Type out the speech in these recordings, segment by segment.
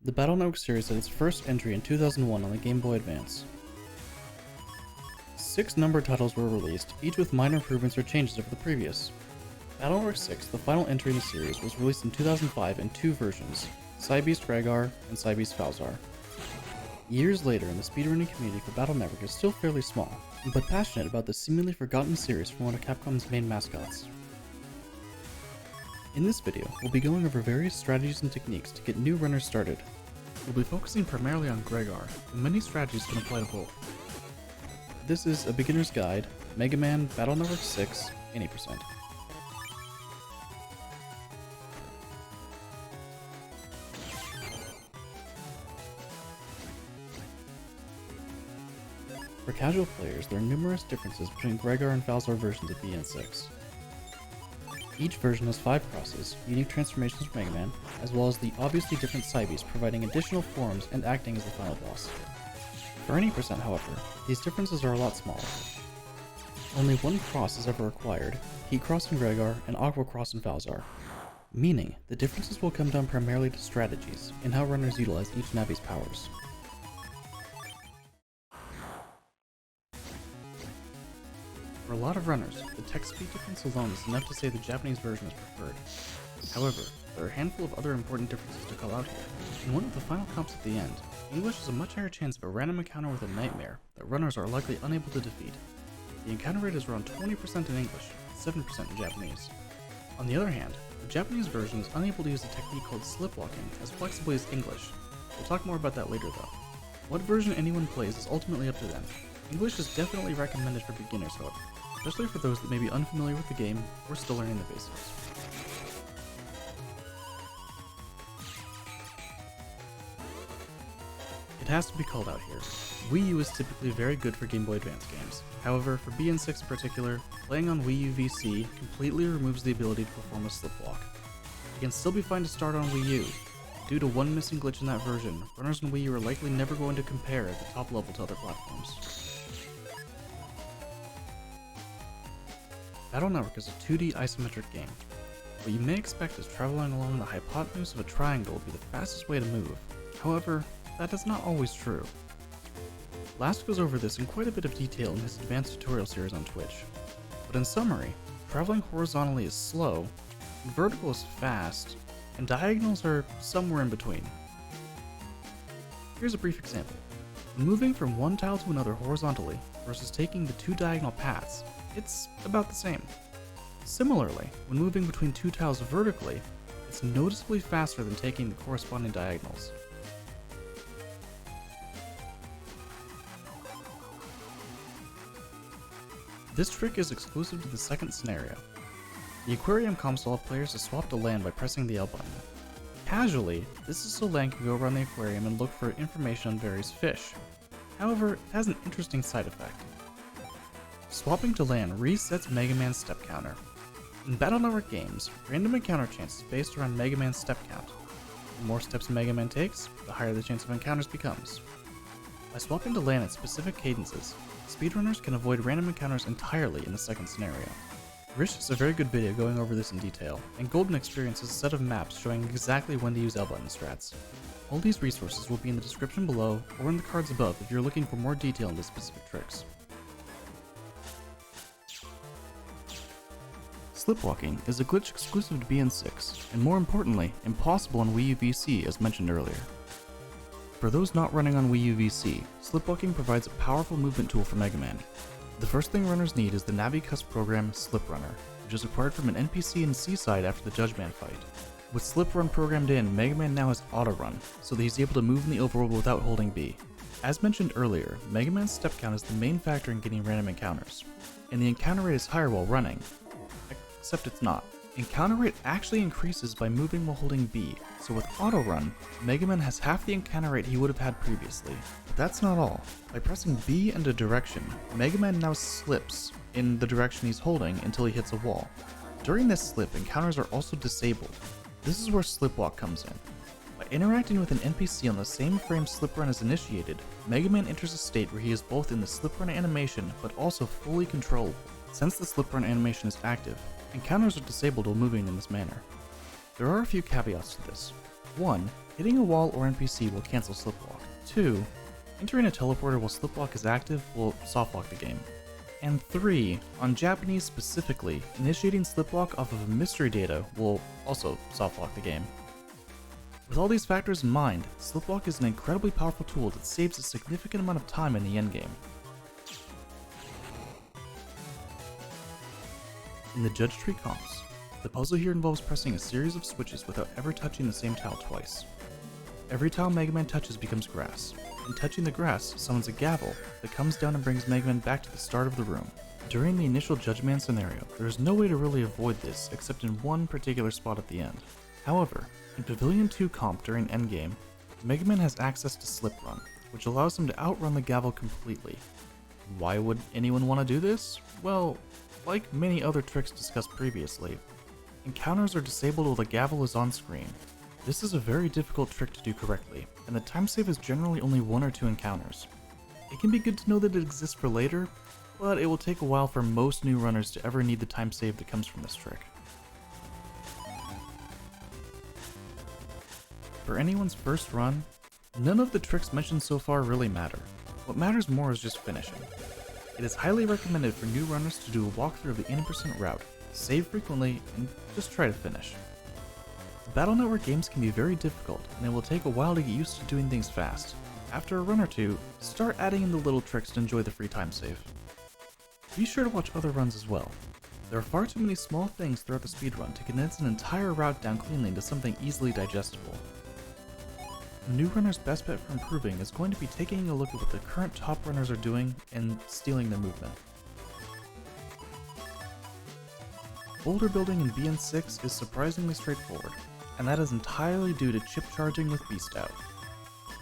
The Battle Network series had its first entry in 2001 on the Game Boy Advance. 6 numbered titles were released, each with minor improvements or changes over the previous. Battle Network 6, the final entry in the series, was released in 2005 in 2 versions, Cybeast Rehgar and Cybeast Falzar. Years later, the speedrunning community for Battle Network is still fairly small, but passionate about this seemingly forgotten series from one of Capcom's main mascots. In this video, we'll be going over various strategies and techniques to get new runners started. We'll be focusing primarily on Gregar, and many strategies can apply to both. This is a beginner's guide, Mega Man Battle Network 6, 80%. For casual players, there are numerous differences between Gregar and Falzar versions of BN6. Each version has 5 crosses, unique transformations for Mega Man, as well as the obviously different Cybeasts providing additional forms and acting as the final boss. For 80%, however, these differences are a lot smaller. Only one cross is ever required, Heat Cross in Gregar and Aqua Cross in Falzar, meaning the differences will come down primarily to strategies and how runners utilize each Navi's powers. For a lot of runners, the text speed difference alone is enough to say the Japanese version is preferred. However, there are a handful of other important differences to call out here. In one of the final comps at the end, English has a much higher chance of a random encounter with a nightmare that runners are likely unable to defeat. The encounter rate is around 20% in English, 7% in Japanese. On the other hand, the Japanese version is unable to use a technique called slipwalking as flexibly as English. We'll talk more about that later though. What version anyone plays is ultimately up to them. English is definitely recommended for beginners however, especially for those that may be unfamiliar with the game or still learning the basics. It has to be called out here. Wii U is typically very good for Game Boy Advance games. However, for BN6 in particular, playing on Wii U VC completely removes the ability to perform a slipwalk. It can still be fine to start on Wii U. Due to one missing glitch in that version, runners on Wii U are likely never going to compare at the top level to other platforms. Battle Network is a 2D isometric game. What you may expect is traveling along the hypotenuse of a triangle would be the fastest way to move. However, that is not always true. Last goes over this in quite a bit of detail in his advanced tutorial series on Twitch. But in summary, traveling horizontally is slow, vertical is fast, and diagonals are somewhere in between. Here's a brief example. When moving from one tile to another horizontally versus taking the 2 diagonal paths, it's about the same. Similarly, when moving between 2 tiles vertically, it's noticeably faster than taking the corresponding diagonals. This trick is exclusive to the second scenario. The aquarium comps allow players to swap to land by pressing the L button. Casually, this is so land can go around the aquarium and look for information on various fish. However, it has an interesting side effect. Swapping to land resets Mega Man's step counter. In Battle Network games, random encounter chance is based around Mega Man's step count. The more steps Mega Man takes, the higher the chance of encounters becomes. By swapping to land at specific cadences, speedrunners can avoid random encounters entirely in the second scenario. Rish has a very good video going over this in detail, and Golden Experience has a set of maps showing exactly when to use L button strats. All these resources will be in the description below or in the cards above if you're looking for more detail into specific tricks. Slipwalking is a glitch exclusive to BN6, and more importantly, impossible on Wii U VC as mentioned earlier. For those not running on Wii U VC, slipwalking provides a powerful movement tool for Mega Man. The first thing runners need is the Navi Cusp program Slip Runner, which is acquired from an NPC in Seaside after the Judge Man fight. With Slip Run programmed in, Mega Man now has Auto Run, so that he's able to move in the overworld without holding B. As mentioned earlier, Mega Man's step count is the main factor in getting random encounters, and the encounter rate is higher while running. Except it's not. Encounter rate actually increases by moving while holding B, so with Auto Run, Mega Man has half the encounter rate he would have had previously. But that's not all. By pressing B and a direction, Mega Man now slips in the direction he's holding until he hits a wall. During this slip, encounters are also disabled. This is where Slipwalk comes in. By interacting with an NPC on the same frame Slip Run is initiated, Mega Man enters a state where he is both in the Slip Run animation but also fully controllable. Since the Slip Run animation is active, encounters are disabled while moving in this manner. There are a few caveats to this. One, Hitting a wall or NPC will cancel slipwalk. 2. Entering a teleporter while slipwalk is active will softlock the game. And 3. On Japanese specifically, initiating slipwalk off of a mystery data will also softlock the game. With all these factors in mind, slipwalk is an incredibly powerful tool that saves a significant amount of time in the endgame. In the Judge Tree comps, the puzzle here involves pressing a series of switches without ever touching the same tile twice. Every tile Mega Man touches becomes grass, and touching the grass summons a gavel that comes down and brings Mega Man back to the start of the room. During the initial Judge Man scenario, there is no way to really avoid this except in one particular spot at the end. However, in Pavilion 2 comp during endgame, Mega Man has access to Slip Run, which allows him to outrun the gavel completely. Why would anyone want to do this? Well, like many other tricks discussed previously, encounters are disabled while the gavel is on screen. This is a very difficult trick to do correctly, and the time save is generally only 1 or 2 encounters. It can be good to know that it exists for later, but it will take a while for most new runners to ever need the time save that comes from this trick. For anyone's first run, none of the tricks mentioned so far really matter. What matters more is just finishing. It is highly recommended for new runners to do a walkthrough of the 80% route, save frequently, and just try to finish. Battle Network games can be very difficult, and it will take a while to get used to doing things fast. After a run or two, start adding in the little tricks to enjoy the free time save. Be sure to watch other runs as well. There are far too many small things throughout the speedrun to condense an entire route down cleanly into something easily digestible. A new runner's best bet for improving is going to be taking a look at what the current top runners are doing and stealing their movement. Boulder building in BN6 is surprisingly straightforward, and that is entirely due to chip charging with Beast Out.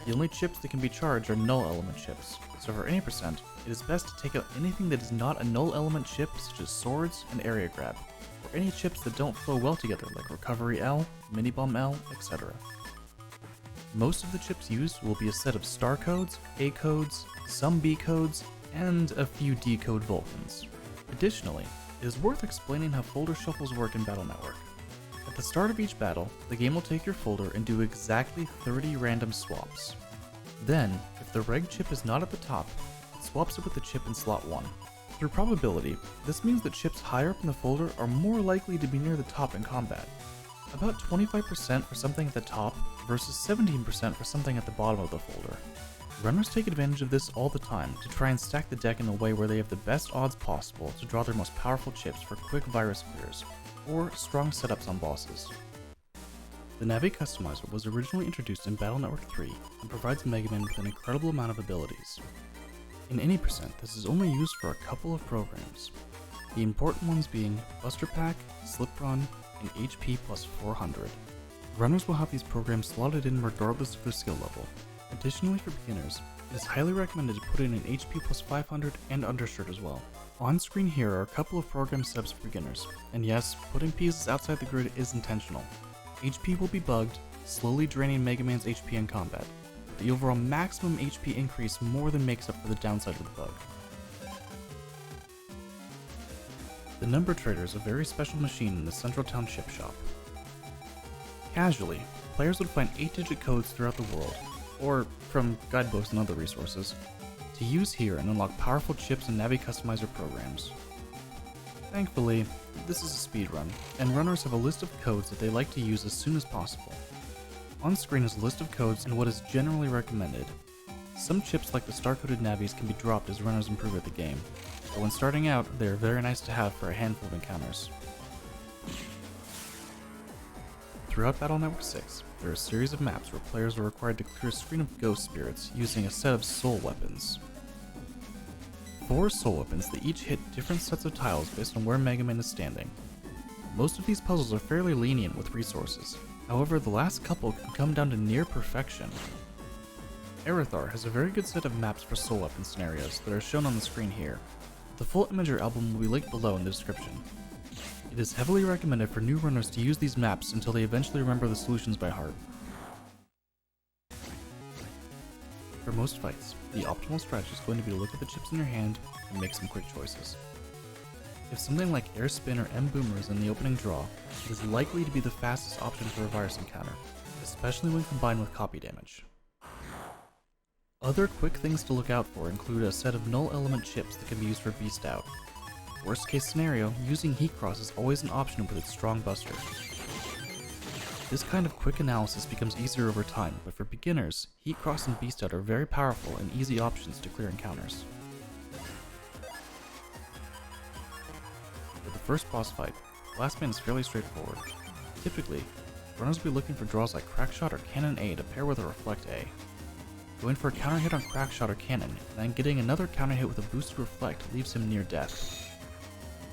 The only chips that can be charged are null element chips, so for 80%, it is best to take out anything that is not a null element chip such as swords and area grab, or any chips that don't flow well together like recovery L, mini bomb L, etc. Most of the chips used will be a set of star codes, A codes, some B codes, and a few D code Vulcans. Additionally, it is worth explaining how folder shuffles work in Battle Network. At the start of each battle, the game will take your folder and do exactly 30 random swaps. Then, if the reg chip is not at the top, it swaps it with the chip in slot 1. Through probability, this means that chips higher up in the folder are more likely to be near the top in combat. About 25% for something at the top versus 17% for something at the bottom of the folder. Runners take advantage of this all the time to try and stack the deck in a way where they have the best odds possible to draw their most powerful chips for quick virus clears, or strong setups on bosses. The Navi Customizer was originally introduced in Battle Network 3 and provides Mega Man with an incredible amount of abilities. In 80%, this is only used for a couple of programs, the important ones being Buster Pack, Slip Run, and HP plus 400. Runners will have these programs slotted in regardless of their skill level. Additionally, for beginners, it is highly recommended to put in an HP plus 500 and undershirt as well. On screen here are a couple of program setups for beginners, and yes, putting pieces outside the grid is intentional. HP will be bugged, slowly draining Mega Man's HP in combat. The overall maximum HP increase more than makes up for the downside of the bug. The Number Trader is a very special machine in the Central Town chip shop. Casually, players would find 8-digit codes throughout the world, or from guidebooks and other resources, to use here and unlock powerful chips and Navi Customizer programs. Thankfully, this is a speedrun, and runners have a list of codes that they like to use as soon as possible. On screen is a list of codes and what is generally recommended. Some chips like the star-coded Navis can be dropped as runners improve at the game, but when starting out, they are very nice to have for a handful of encounters. Throughout Battle Network 6, there are a series of maps where players are required to clear a screen of ghost spirits using a set of soul weapons. 4 soul weapons that each hit different sets of tiles based on where Mega Man is standing. Most of these puzzles are fairly lenient with resources, however the last couple can come down to near perfection. Aerithar has a very good set of maps for soul weapon scenarios that are shown on the screen here. The full Imager album will be linked below in the description. It is heavily recommended for new runners to use these maps until they eventually remember the solutions by heart. For most fights, the optimal strategy is going to be to look at the chips in your hand and make some quick choices. If something like Air Spin or M Boomer is in the opening draw, it is likely to be the fastest option for a virus encounter, especially when combined with copy damage. Other quick things to look out for include a set of null element chips that can be used for Beast Out. Worst case scenario, using Heat Cross is always an option with its strong buster. This kind of quick analysis becomes easier over time, but for beginners, Heat Cross and Beast Out are very powerful and easy options to clear encounters. For the first boss fight, Blast Man is fairly straightforward. Typically, runners will be looking for draws like Crackshot or Cannon A to pair with a Reflect A. Going for a counter hit on Crackshot or Cannon, and then getting another counter hit with a boosted Reflect leaves him near death.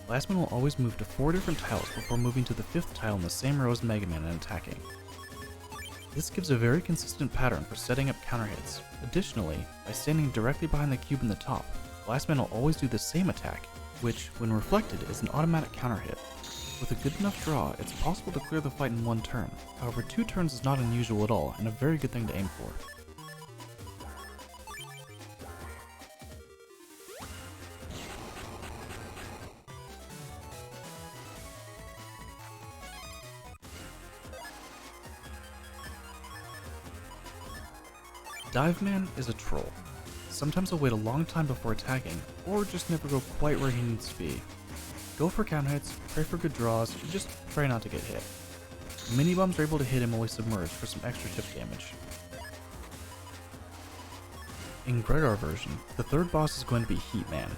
Blast Man will always move to 4 different tiles before moving to the 5th tile in the same row as Mega Man and attacking. This gives a very consistent pattern for setting up counter hits. Additionally, by standing directly behind the cube in the top, Blast Man will always do the same attack, which, when reflected, is an automatic counter hit. With a good enough draw, it's possible to clear the fight in 1 turn. However, 2 turns is not unusual at all and a very good thing to aim for. Dive Man is a troll. Sometimes he'll wait a long time before attacking, or just never go quite where he needs to be. Go for counter hits, pray for good draws, and just try not to get hit. Mini bombs are able to hit him while he's submerged for some extra chip damage. In Gregar version, the third boss is going to be Heat Man.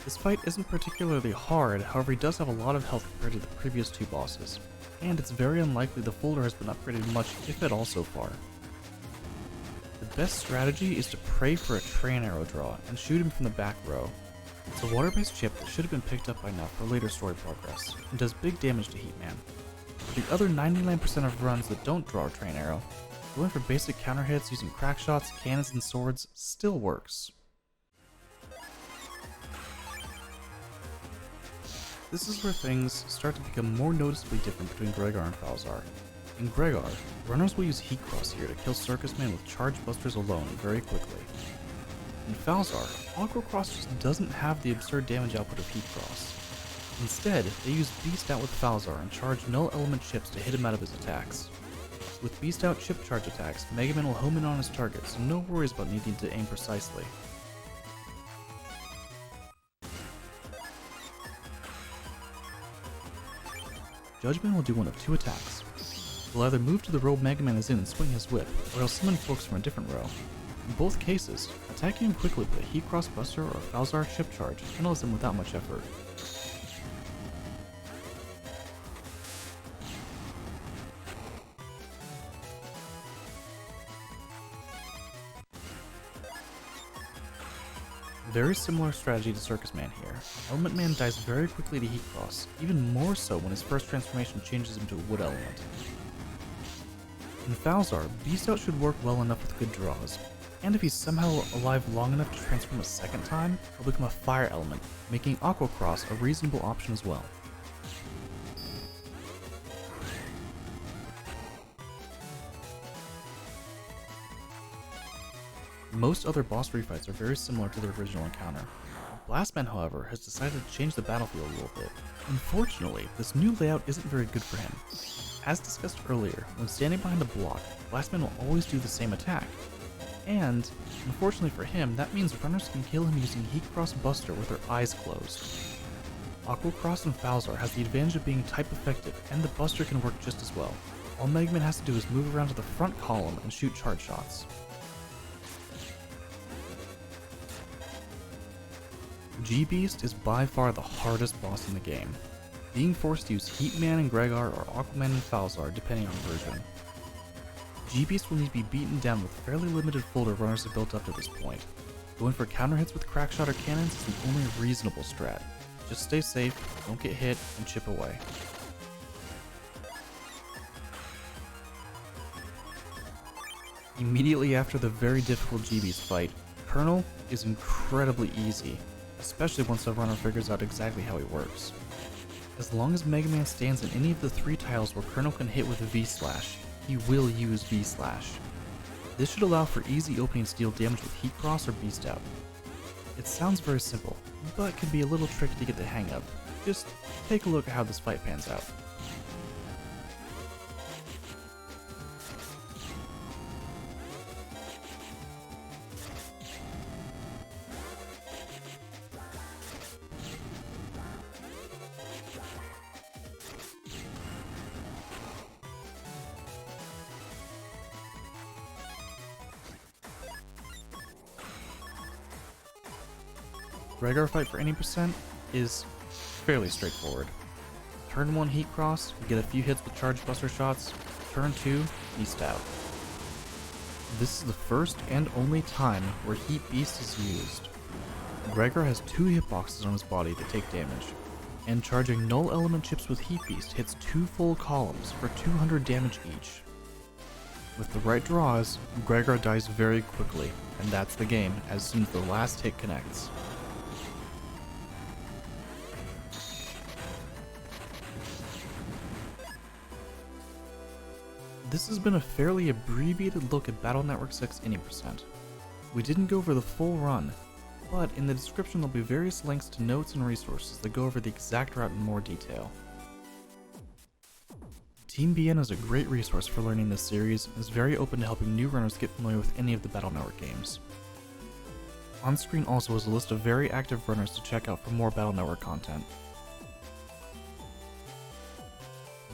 This fight isn't particularly hard, however he does have a lot of health compared to the previous 2 bosses, and it's very unlikely the folder has been upgraded much if at all so far. The best strategy is to pray for a train arrow draw and shoot him from the back row. It's a water-based chip that should have been picked up by now for later story progress, and does big damage to Heat Man. For the other 99% of runs that don't draw a train arrow, going for basic counter hits using crack shots, cannons, and swords still works. This is where things start to become more noticeably different between Gregar and Falzar. In Gregar, runners will use Heat Cross here to kill Circus Man with charge busters alone very quickly. In Falzar, Aqua Cross just doesn't have the absurd damage output of Heat Cross. Instead, they use Beast Out with Falzar and charge null element chips to hit him out of his attacks. With Beast Out chip charge attacks, Mega Man will home in on his target, so no worries about needing to aim precisely. Judgment will do one of 2 attacks. He'll either move to the row Mega Man is in and swing his whip, or he'll summon folks from a different row. In both cases, attacking him quickly with a Heat Cross Buster or a Falzar chip charge handles him without much effort. Very similar strategy to Circus Man here. Element Man dies very quickly to Heat Cross, even more so when his first transformation changes him to a wood element. In Falzar, Beast Out should work well enough with good draws, and if he's somehow alive long enough to transform a second time, he'll become a fire element, making Aqua Cross a reasonable option as well. Most other boss refights are very similar to the original encounter. Blast Man, however, has decided to change the battlefield a little bit. Unfortunately, this new layout isn't very good for him. As discussed earlier, when standing behind a block, Blast Man will always do the same attack. And, unfortunately for him, that means runners can kill him using Heat Cross Buster with their eyes closed. Aqua Cross and Falzar has the advantage of being type effective, and the Buster can work just as well. All Mega Man has to do is move around to the front column and shoot charge shots. G-Beast is by far the hardest boss in the game, being forced to use Heat Man and Gregar or Aquaman and Falzar depending on version. G-Beast will need to be beaten down with fairly limited folder runners have built up to this point. Going for counter hits with Crackshot or cannons is the only reasonable strat. Just stay safe, don't get hit, and chip away. Immediately after the very difficult G-Beast fight, Colonel is incredibly easy, especially once the runner figures out exactly how he works. As long as Mega Man stands in any of the 3 tiles where Colonel can hit with a V-Slash, he will use V-Slash. This should allow for easy opening steel damage with Heat Cross or Beast Out. It sounds very simple, but can be a little tricky to get the hang of. Just take a look at how this fight pans out. Rhaegar fight for any percent is fairly straightforward. Turn 1 Heat Cross, you get a few hits with Charge Buster shots. Turn 2, Beast out. This is the first and only time where Heat Beast is used. Rhaegar has 2 hitboxes on his body that take damage, and charging null element chips with Heat Beast hits 2 full columns for 200 damage each. With the right draws, Rhaegar dies very quickly, and that's the game as soon as the last hit connects. This has been a fairly abbreviated look at Battle Network 6 any percent. We didn't go over the full run, but in the description there'll be various links to notes and resources that go over the exact route in more detail. Team BN is a great resource for learning this series and is very open to helping new runners get familiar with any of the Battle Network games. On screen also is a list of very active runners to check out for more Battle Network content.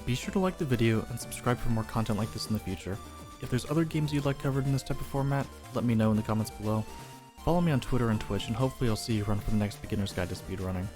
Be sure to like the video and subscribe for more content like this in the future. If there's other games you'd like covered in this type of format, let me know in the comments below. Follow me on Twitter and Twitch, and hopefully I'll see you run for the next Beginner's Guide to Speedrunning.